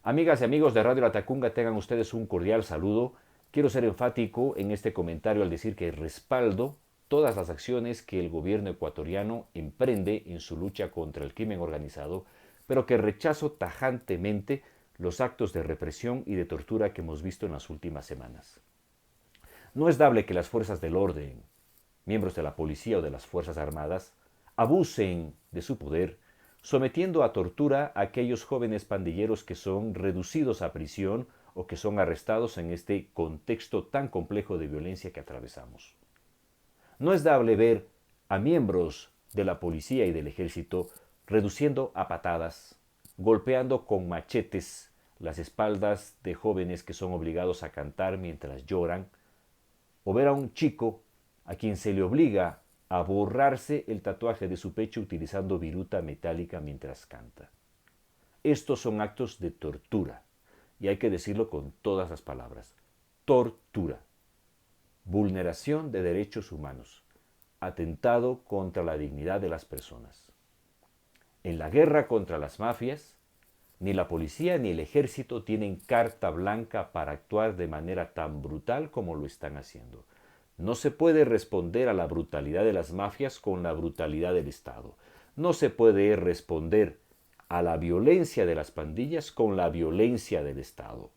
Amigas y amigos de Radio La Tacunga, tengan ustedes un cordial saludo. Quiero ser enfático en este comentario al decir que respaldo todas las acciones que el gobierno ecuatoriano emprende en su lucha contra el crimen organizado, pero que rechazo tajantemente los actos de represión y de tortura que hemos visto en las últimas semanas. No es dable que las fuerzas del orden, miembros de la policía o de las Fuerzas Armadas, abusen de su poder, sometiendo a tortura a aquellos jóvenes pandilleros que son reducidos a prisión o que son arrestados en este contexto tan complejo de violencia que atravesamos. No es dable ver a miembros de la policía y del ejército reduciendo a patadas, golpeando con machetes las espaldas de jóvenes que son obligados a cantar mientras lloran, o ver a un chico a quien se le obliga a borrarse el tatuaje de su pecho utilizando viruta metálica mientras canta. Estos son actos de tortura, y hay que decirlo con todas las palabras. Tortura, vulneración de derechos humanos, atentado contra la dignidad de las personas. En la guerra contra las mafias, ni la policía ni el ejército tienen carta blanca para actuar de manera tan brutal como lo están haciendo. No se puede responder a la brutalidad de las mafias con la brutalidad del Estado. No se puede responder a la violencia de las pandillas con la violencia del Estado.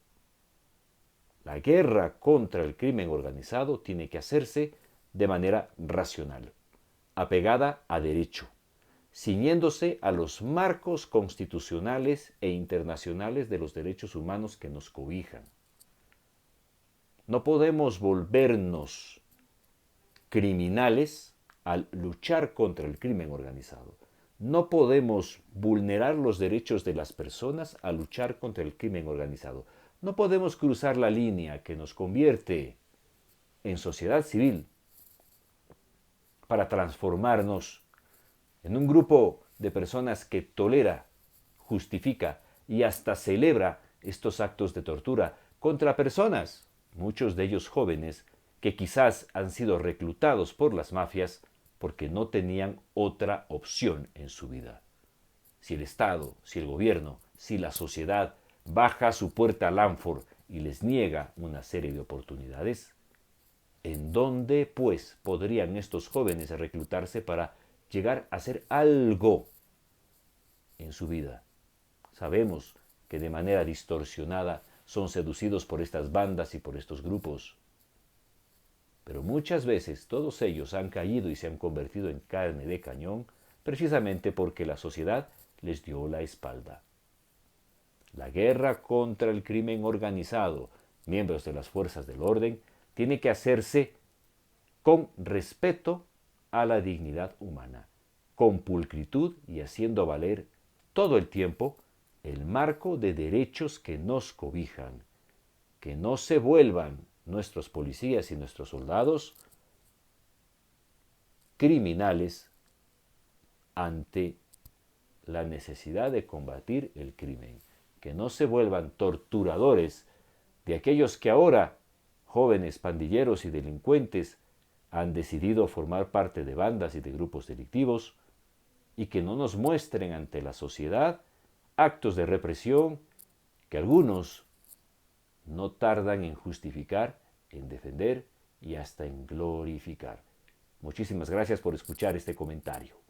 La guerra contra el crimen organizado tiene que hacerse de manera racional, apegada a derecho, ciñéndose a los marcos constitucionales e internacionales de los derechos humanos que nos cobijan. No podemos volvernos criminales al luchar contra el crimen organizado. No podemos vulnerar los derechos de las personas al luchar contra el crimen organizado. No podemos cruzar la línea que nos convierte en sociedad civil para transformarnos en un grupo de personas que tolera, justifica y hasta celebra estos actos de tortura contra personas, muchos de ellos jóvenes, que quizás han sido reclutados por las mafias porque no tenían otra opción en su vida. Si el Estado, si el gobierno, si la sociedad baja su puerta al ánfor y les niega una serie de oportunidades, ¿en dónde, pues, podrían estos jóvenes reclutarse para llegar a hacer algo en su vida? Sabemos que de manera distorsionada son seducidos por estas bandas y por estos grupos. Pero muchas veces todos ellos han caído y se han convertido en carne de cañón precisamente porque la sociedad les dio la espalda. La guerra contra el crimen organizado, miembros de las fuerzas del orden, tiene que hacerse con respeto a la dignidad humana, con pulcritud y haciendo valer todo el tiempo el marco de derechos que nos cobijan, que no se vuelvan nuestros policías y nuestros soldados criminales ante la necesidad de combatir el crimen, que no se vuelvan torturadores de aquellos que ahora, jóvenes pandilleros y delincuentes, han decidido formar parte de bandas y de grupos delictivos, y que no nos muestren ante la sociedad actos de represión que algunos no tardan en justificar, en defender y hasta en glorificar. Muchísimas gracias por escuchar este comentario.